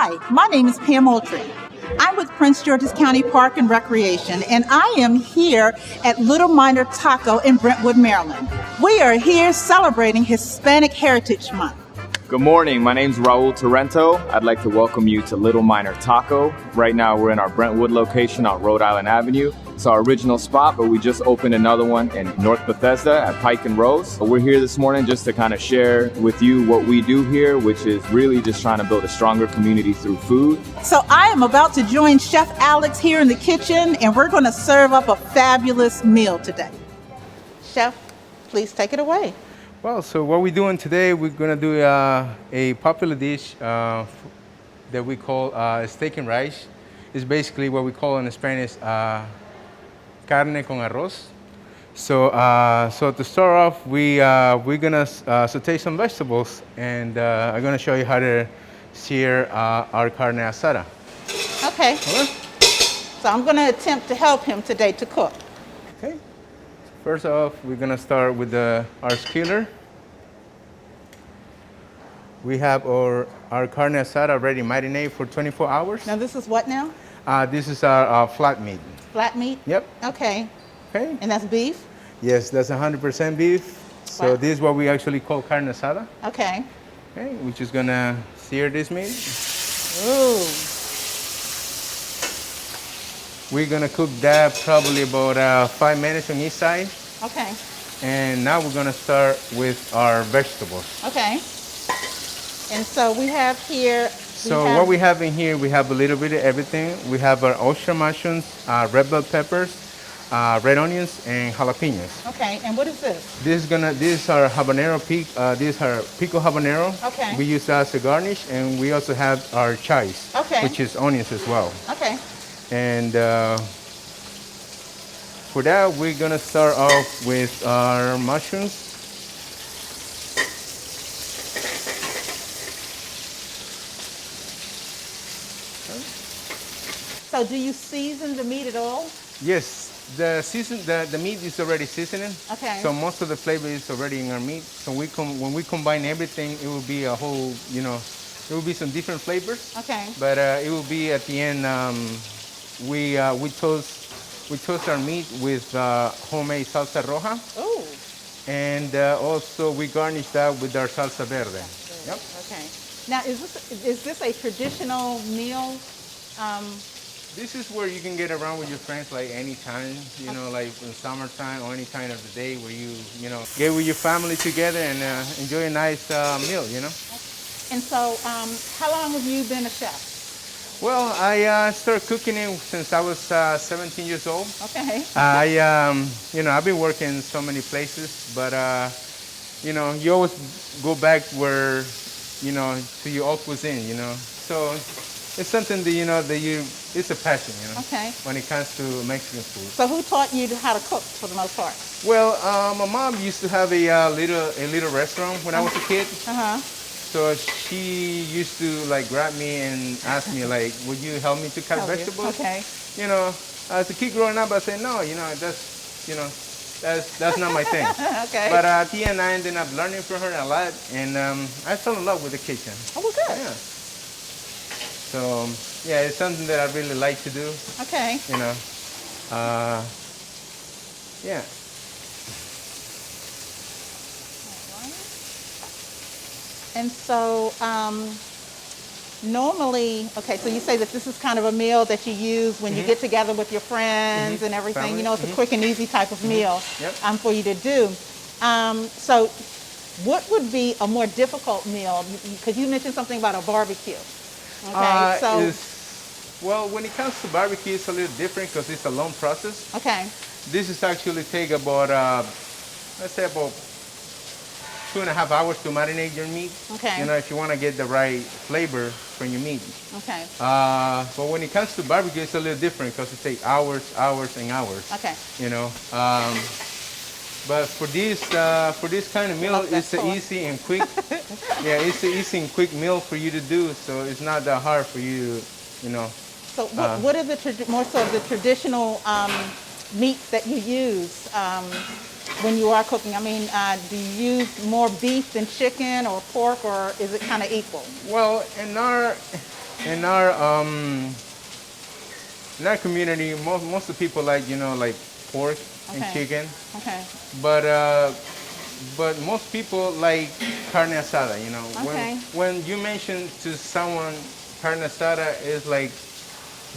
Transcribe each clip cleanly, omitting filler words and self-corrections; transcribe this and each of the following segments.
Hi, my name is Pam Moultrie. I'm with Prince George's County Park and Recreation, and I am here at Little Minor Taco in Brentwood, Maryland. We are here celebrating Hispanic Heritage Month. Good morning, my name's Raul Torrento. I'd like to welcome you to Little Minor Taco. Right now we're in our Brentwood location on Rhode Island Avenue. It's our original spot, but we just opened another one in North Bethesda at Pike and Rose. We're here this morning just to kind of share with you what we do here, which is really just trying to build a stronger community through food. So I am about to join Chef Alex here in the kitchen, and we're going to serve up a fabulous meal today. Chef, please take it away. Well, so what we're doing today, we're gonna do a popular dish that we call steak and rice. It's basically what we call in Spanish carne con arroz. So, so to start off, we're gonna saute some vegetables, and I'm gonna show you how to sear our carne asada. Okay. Right. So I'm going to attempt to help him today to cook. Okay. First off, we're gonna start with our skiller. We have our carne asada already marinated for 24 hours. Now this is what now? This is our flat meat. Flat meat? Yep. Okay. Okay. And that's beef? Yes, that's 100% beef. So Wow. this is what we actually call carne asada. Okay. Okay, we're just gonna sear this meat. Ooh. We're gonna cook that probably about 5 minutes on each side. Okay. And now we're gonna start with our vegetables. Okay. And so we have here. So what we have in here, we have a little bit of everything. We have our oyster mushrooms, red bell peppers, red onions, and jalapenos. Okay. And what is this? This is our habanero this is our pico habanero. Okay. We use that as a garnish, and we also have our chives, Okay. which is onions as well. Okay. And for that, we're gonna start off with our mushrooms. So do you season the meat at all? Yes, the meat is already seasoning. Okay. So most of the flavor is already in our meat. So when we combine everything, it will be a whole, it will be some different flavors. Okay. But it will be at the end. We toast our meat with homemade salsa roja, Ooh. and also we garnish that with our salsa verde. Yep. Okay. Now, is this a traditional meal? This is where you can get around with your friends like anytime, like in summertime or any time of the day where you get with your family together and enjoy a nice meal, And so, how long have you been a chef? Well, I started cooking it since I was 17 years old. Okay. I've been working in so many places, but you always go back where, to your old cuisine, So it's something that it's a passion, Okay. when it comes to Mexican food. So who taught you how to cook for the most part? Well, my mom used to have a little restaurant when I was a kid. Uh-huh. So she used to grab me and ask me would you help me to cut Help you. vegetables? Okay. As a kid growing up, I said no. That's not my thing. Okay. But at the end, I ended up learning from her a lot, and I fell in love with the kitchen. Oh, well, good. Yeah. So yeah, it's something that I really like to do. Okay. Yeah. And so, normally, okay, so you say that this is kind of a meal that you use when you get together with your friends and everything. Family. It's a quick and easy type of meal Yep. for you to do. So what would be a more difficult meal? Because you mentioned something about a barbecue. Okay, Well, when it comes to barbecue, it's a little different because it's a long process. okay, This is actually take about, let's say about 2.5 hours to marinate your meat. Okay. If you want to get the right flavor from your meat. okay, But when it comes to barbecue, it's a little different because it takes hours, and hours. okay. But for this kind of meal, Love that it's an sauce. easy and quick. Yeah, it's an easy and quick meal for you to do. So it's not that hard for you, So what are more so the traditional meats that you use when you are cooking? I mean, do you use more beef than chicken or pork, or is it kind of equal? Well, in our community, most of the people like like pork and Okay. chicken, Okay. but most people like carne asada. Okay. When you mention to someone carne asada, is like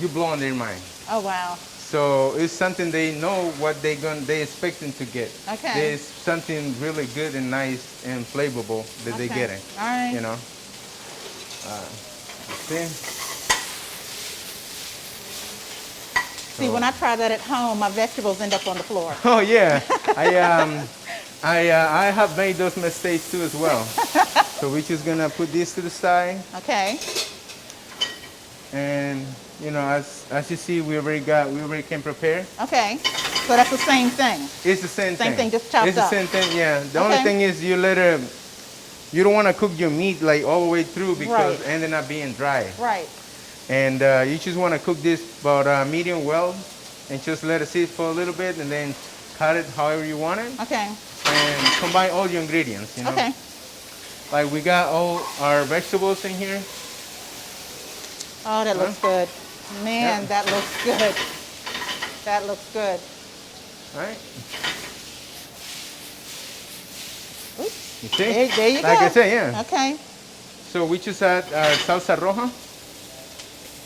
you blow on their mind. Oh, wow. So it's something they know what they expecting to get. Okay. There's something really good and nice and flavorful that they Okay. getting. All right. You know. See? See, when I try that at home, my vegetables end up on the floor. Oh yeah, I have made those mistakes too as well. So we're just gonna put this to the side, Okay. and as you see, we already can prepare. Okay. So that's the same thing. It's the same thing. Same thing, just chopped It's the up. same thing. Yeah. The only Okay. thing is you don't want to cook your meat like all the way through because Right. it ended up being dry. Right. And you just want to cook this about medium well, and just let it sit for a little bit, and then cut it however you want it, Okay. and combine all your ingredients. Okay. Like we got all our vegetables in here. Oh, that looks good. Man, Yeah. that looks good. That looks good. All right. Oops. You see? There you go. Like I said, yeah. Okay. So we just add our salsa roja.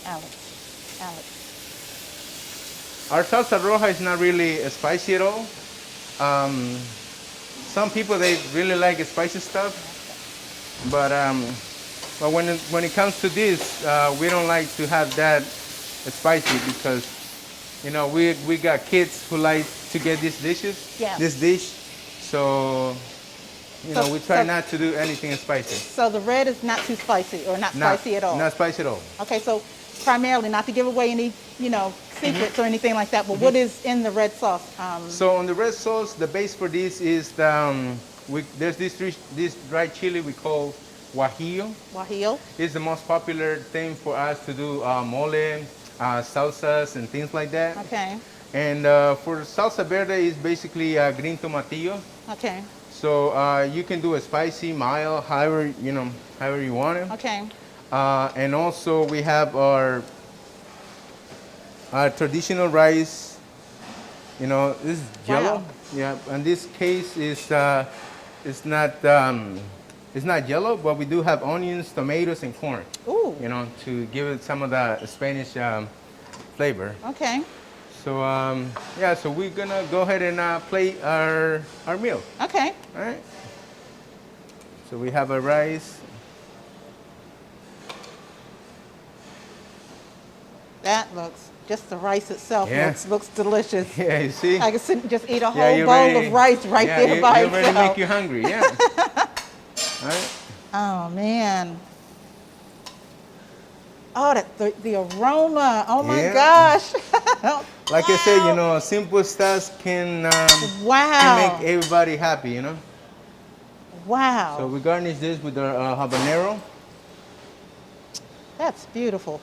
Alex. Our salsa roja is not really spicy at all. Some people they really like spicy stuff, but when it comes to this, we don't like to have that spicy because we got kids who like to get these dishes, Yeah. this dish, so So- we try so- not to do anything spicy. So the red is not too spicy or not spicy at all. Not spicy at all. Okay, so primarily, not to give away any, secrets or anything like that, but what is in the red sauce? So on the red sauce, the base for this is there's this dried chili we call guajillo. Guajillo. It's the most popular thing for us to do mole, salsas, and things like that. Okay. And for salsa verde, it's basically green tomatillo. Okay. So you can do a spicy, mild, however you want it. Okay. And also we have our traditional rice. This is yellow. Wow. Yeah. In this case, it's not yellow, but we do have onions, tomatoes, and corn. Ooh. To give it some of the Spanish flavor. Okay. So so we're gonna go ahead and plate our meal. Okay. All right. So we have our rice. That looks, just the rice itself Yeah. looks delicious. Yeah, you see. I could sit and just eat a Yeah, whole you bowl already- of rice right yeah, there by you already itself. make you hungry. Yeah. All right. Oh man. Oh, the aroma. Oh my Yeah. gosh. Like I said, Wow. simple stuff can Wow. make everybody happy. Wow. So we garnish this with our habanero That's beautiful.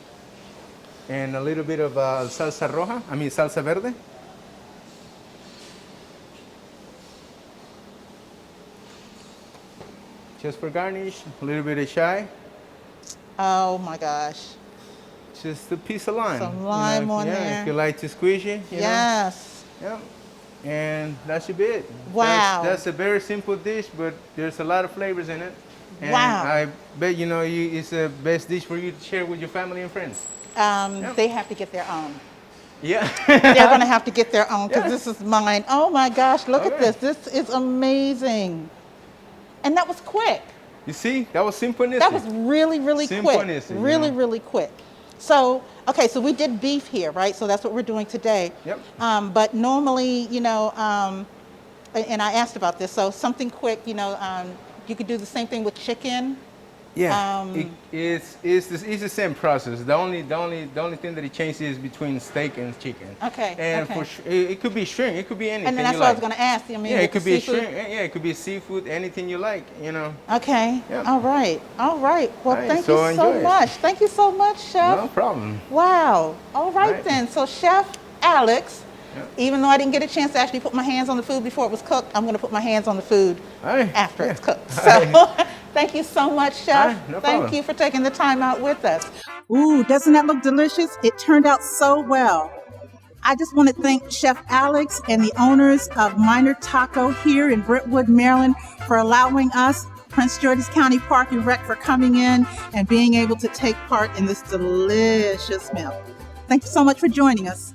and a little bit of salsa verde. Just for garnish, a little bit of chai, Oh my gosh. just a piece of lime. Some lime on there. If you like to squeeze it. Yes. Yeah. And that should be it. Wow. That's a very simple dish, but there's a lot of flavors in it. And Wow. I bet it's the best dish for you to share with your family and friends. They have to get their own. Yeah. They're going to have to get their own because Yeah. this is mine. Oh my gosh, look at Okay. this. This is amazing. And that was quick. You see, that was simple and easy. That was really, really Simple quick. and easy, Really, really quick. So, okay, so we did beef here, right? So that's what we're doing today. Yep. But normally, and I asked about this, so something quick, you could do the same thing with chicken. Yeah. It's the same process. The only thing that it changes is between steak and chicken. Okay, And okay. it could be shrimp. It could be anything. And then that's you what I like. was going to ask. I mean, Yeah, with it could the be seafood. shrimp. Yeah, it could be seafood. Anything you like. Okay. Yeah. All right. All right. Well, All right, thank so you so enjoy it. much. Thank you so much, Chef. No problem. Wow. All right, Right. then. So Chef Alex, Yeah. even though I didn't get a chance to actually put my hands on the food before it was cooked, I'm going to put my hands on the food All right. after Yeah. it's cooked. All So right. thank you so much, Chef. All right, no Thank problem. you for taking the time out with us. Ooh, doesn't that look delicious? It turned out so well. I just want to thank Chef Alex and the owners of Minor Taco here in Brentwood, Maryland, for allowing us, Prince George's County Park and Rec, for coming in and being able to take part in this delicious meal. Thank you so much for joining us.